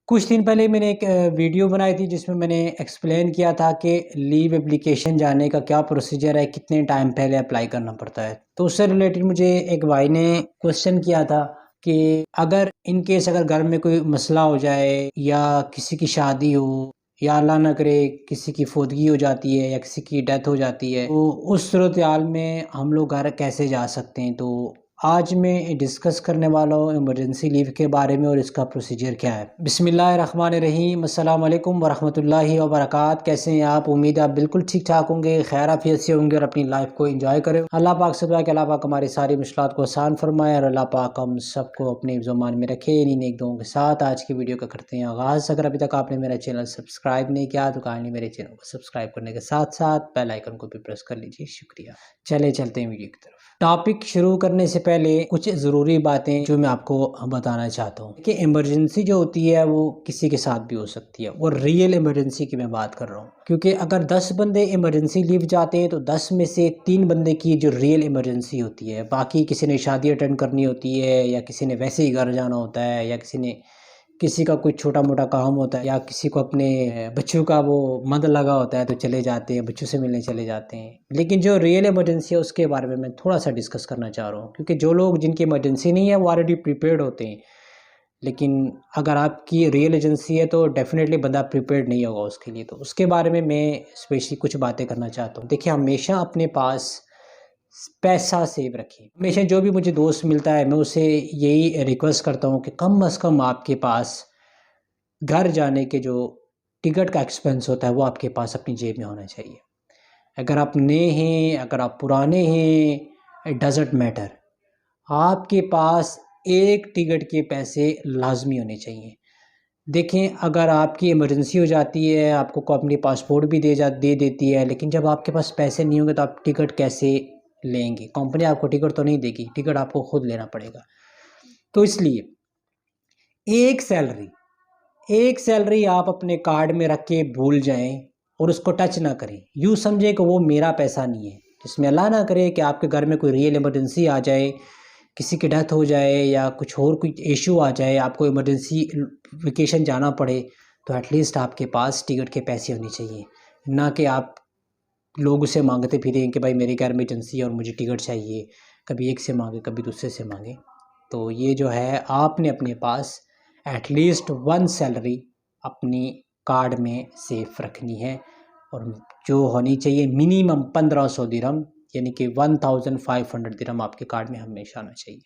कुछ दिन पहले मैंने एक वीडियो बनाई थी जिसमें मैंने एक्सप्लेन किया था कि लीव एप्लीकेशन जाने का क्या प्रोसीजर है, कितने टाइम पहले अप्लाई करना पड़ता है। तो उससे रिलेटेड मुझे एक भाई ने क्वेश्चन किया था कि अगर इन केस अगर घर में कोई मसला हो जाए या किसी की शादी हो या अल्लाह ना करे किसी की फोदगी हो जाती है या किसी की डेथ हो जाती है, तो उस सूरत हाल में हम लोग घर कैसे जा सकते हैं। तो आज मैं डिस्कस करने वाला हूँ इमरजेंसी लीव के बारे में और इसका प्रोसीजर क्या है। बिस्मिल्लाहिर्रहमानिर्रहीम, अस्सलाम वालेकुम वरहमतुल्लाहि वबरकात। कैसे हैं आप? उम्मीद है आप बिल्कुल ठीक ठाक होंगे, खैर आफियत से होंगे और अपनी लाइफ को एंजॉय करें। अल्लाह पाक से दुआ कि अल्लाह पाक हमारी सारी मुश्किलात को आसान फरमाए और अल्लाह पाक हम सबको अपने ज़ुबान में रखे। इन्हीं नेक दुआओं के साथ आज की वीडियो का करते हैं आगाज़। अगर अभी तक आपने मेरा चैनल सब्सक्राइब नहीं किया तो काइंडली मेरे चैनल को सब्सक्राइब करने के साथ साथ बेल आइकन को भी प्रेस कर लीजिए, शुक्रिया। चले चलते हैं वीडियो की तरफ। टॉपिक शुरू करने से पहले कुछ ज़रूरी बातें जो मैं आपको बताना चाहता हूँ कि इमरजेंसी जो होती है वो किसी के साथ भी हो सकती है और रियल इमरजेंसी की मैं बात कर रहा हूँ, क्योंकि अगर 10 बंदे इमरजेंसी लीव जाते हैं तो 10 में से 3 बंदे की जो रियल इमरजेंसी होती है, बाकी किसी ने शादी अटेंड करनी होती है या किसी ने वैसे ही घर जाना होता है या किसी का कोई छोटा मोटा काम होता है या किसी को अपने बच्चों का वो मद लगा होता है तो चले जाते हैं, बच्चों से मिलने चले जाते हैं। लेकिन जो रियल इमरजेंसी है उसके बारे में मैं थोड़ा सा डिस्कस करना चाह रहा हूँ, क्योंकि जो लोग जिनकी इमरजेंसी नहीं है वो ऑलरेडी प्रिपेयर्ड होते हैं, लेकिन अगर आपकी रियल एजेंसी है तो डेफिनेटली बंदा प्रिपेयर्ड नहीं होगा उसके लिए। तो उसके बारे में मैं स्पेशली कुछ बातें करना चाहता हूँ। देखिए, हमेशा अपने पास पैसा सेव रखें। हमेशा जो भी मुझे दोस्त मिलता है मैं उसे यही रिक्वेस्ट करता हूँ कि कम अज़ कम आपके पास घर जाने के जो टिकट का एक्सपेंस होता है वो आपके पास अपनी जेब में होना चाहिए। अगर आप नए हैं, अगर आप पुराने हैं, इट डज़न्ट मैटर, आपके पास एक टिकट के पैसे लाजमी होने चाहिए। देखें, अगर आपकी इमरजेंसी हो जाती है, आपको कंपनी पासपोर्ट भी दे देती है, लेकिन जब आपके पास पैसे नहीं होंगे तो आप टिकट कैसे लेंगे? कंपनी आपको टिकट तो नहीं देगी, टिकट आपको खुद लेना पड़ेगा। तो इसलिए एक सैलरी एक सैलरी आप अपने कार्ड में रख के भूल जाएं और उसको टच ना करें। यूँ समझें कि वो मेरा पैसा नहीं है। जिसमें अल्लाह ना करे कि आपके घर में कोई रियल इमरजेंसी आ जाए, किसी की डेथ हो जाए या कुछ और कोई इशू आ जाए, आपको इमरजेंसी वेकेशन जाना पड़े, तो एटलीस्ट आपके पास टिकट के पैसे होने चाहिए। ना कि आप लोग उसे मांगते फिरें कि भाई मेरे घर में इमरजेंसी है और मुझे टिकट चाहिए, कभी एक से मांगे कभी दूसरे से मांगे। तो ये जो है आपने अपने पास एटलीस्ट 1 सैलरी अपनी कार्ड में सेफ रखनी है और जो होनी चाहिए मिनिमम 1500 दिरहम, यानी कि 1500 दिरहम आपके कार्ड में हमेशा आना चाहिए।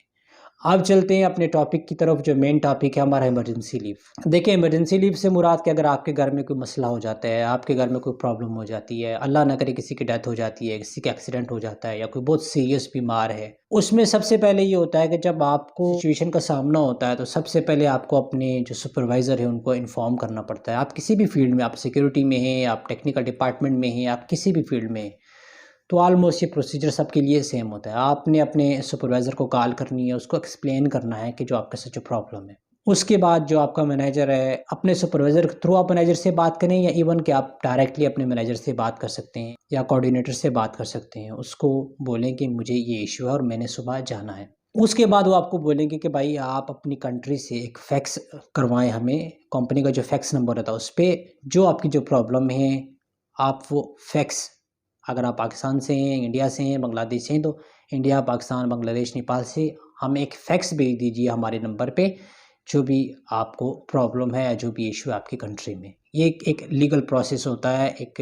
अब चलते हैं अपने टॉपिक की तरफ, जो मेन टॉपिक है हमारा इमरजेंसी लीव। देखिए, इमरजेंसी लीव से मुराद कि अगर आपके घर में कोई मसला हो जाता है, आपके घर में कोई प्रॉब्लम हो जाती है, अल्लाह ना करे किसी की डेथ हो जाती है, किसी का एक्सीडेंट हो जाता है या कोई बहुत सीरियस बीमार है, उसमें सबसे पहले ये होता है कि जब आपको सिचुएशन का सामना होता है तो सबसे पहले आपको अपने जो सुपरवाइज़र है उनको इन्फॉर्म करना पड़ता है। आप किसी भी फील्ड में, आप सिक्योरिटी में हैं, आप टेक्निकल डिपार्टमेंट में हैं, आप किसी भी फील्ड में हैं, तो ऑलमोस्ट ये प्रोसीजर सबके लिए सेम होता है। आपने अपने सुपरवाइज़र को कॉल करनी है, उसको एक्सप्लेन करना है कि जो आपके साथ जो प्रॉब्लम है। उसके बाद जो आपका मैनेजर है, अपने सुपरवाइज़र के थ्रू आप मैनेजर से बात करें या इवन कि आप डायरेक्टली अपने मैनेजर से बात कर सकते हैं या कोऑर्डिनेटर से बात कर सकते हैं। उसको बोलें कि मुझे ये इशू है और मैंने सुबह जाना है। उसके बाद वो आपको बोलेंगे कि भाई आप अपनी कंट्री से एक फैक्स करवाएँ हमें, कंपनी का जो फैक्स नंबर होता है उस पे जो आपकी जो प्रॉब्लम है, आप वो फैक्स, अगर आप पाकिस्तान से हैं, इंडिया से हैं, बांग्लादेश से हैं, तो इंडिया, पाकिस्तान, बांग्लादेश, नेपाल से हमें एक फैक्स भेज दीजिए हमारे नंबर पे, जो भी आपको प्रॉब्लम है या जो भी इशू है आपकी कंट्री में। ये एक लीगल प्रोसेस होता है, एक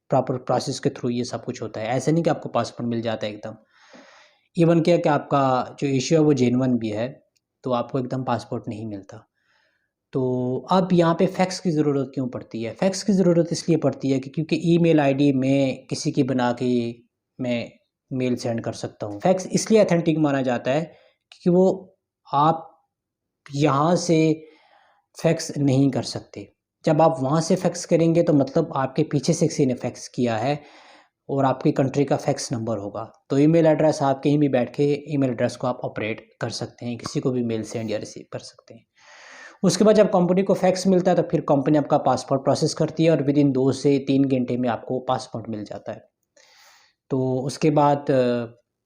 प्रॉपर प्रोसेस के थ्रू ये सब कुछ होता है। ऐसा नहीं कि आपको पासपोर्ट मिल जाता है एकदम। इवन क्या कि आपका जो इशू है वो जेन्युइन भी है, तो आपको एकदम पासपोर्ट नहीं मिलता। तो अब यहाँ पे फैक्स की ज़रूरत क्यों पड़ती है? फैक्स की ज़रूरत इसलिए पड़ती है कि क्योंकि ईमेल आईडी मैं किसी की बना के मैं मेल सेंड कर सकता हूँ। फैक्स इसलिए ऑथेंटिक माना जाता है क्योंकि वो आप यहाँ से फैक्स नहीं कर सकते। जब आप वहाँ से फैक्स करेंगे तो मतलब आपके पीछे से किसी ने फैक्स किया है और आपकी कंट्री का फैक्स नंबर होगा। तो ईमेल एड्रेस आप कहीं भी बैठ के ईमेल एड्रेस को आप ऑपरेट कर सकते हैं, किसी को भी मेल सेंड या रिसीव कर सकते हैं। उसके बाद जब कंपनी को फैक्स मिलता है तो फिर कंपनी आपका पासपोर्ट प्रोसेस करती है और विद इन 2 से 3 घंटे में आपको पासपोर्ट मिल जाता है। तो उसके बाद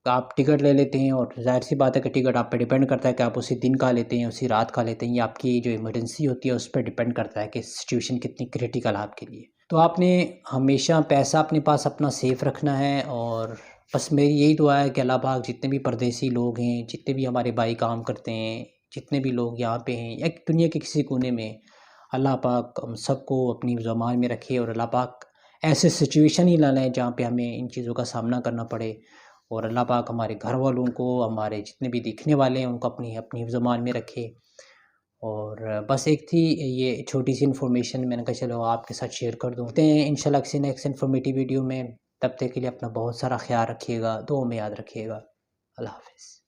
आप टिकट ले लेते हैं और ज़ाहिर-सी बात है कि टिकट आप पे डिपेंड करता है कि आप उसी दिन का लेते हैं, उसी रात का लेते हैं या आपकी जो इमरजेंसी होती है उस पे डिपेंड करता है कि सिचुएशन कितनी क्रिटिकल है आपके लिए। तो आपने हमेशा पैसा अपने पास अपना सेफ रखना है और बस मेरी यही दुआ है कि अल्लाह पाक जितने भी परदेसी लोग हैं, जितने भी हमारे भाई काम करते हैं, जितने भी लोग यहाँ पे हैं या दुनिया के किसी कोने में, अल्लाह पाक हम सबको अपनी ज़ुबान में रखे और अल्लाह पाक ऐसे सिचुएशन ही ना लाएँ जहाँ पे हमें इन चीज़ों का सामना करना पड़े और अल्लाह पाक हमारे घर वालों को, हमारे जितने भी देखने वाले हैं उनको अपनी अपनी ज़ुबान में रखे। और बस एक थी ये छोटी-सी इन्फॉर्मेशन मैंने कहा चलो आपके साथ शेयर कर दूँ। मिलते हैं इंशाल्लाह किसी नेक्स्ट इन्फॉर्मेटिव वीडियो में, तब तक के लिए अपना बहुत सारा ख़्याल रखिएगा, दुआ में याद रखिएगा। अल्लाह हाफ़िज़।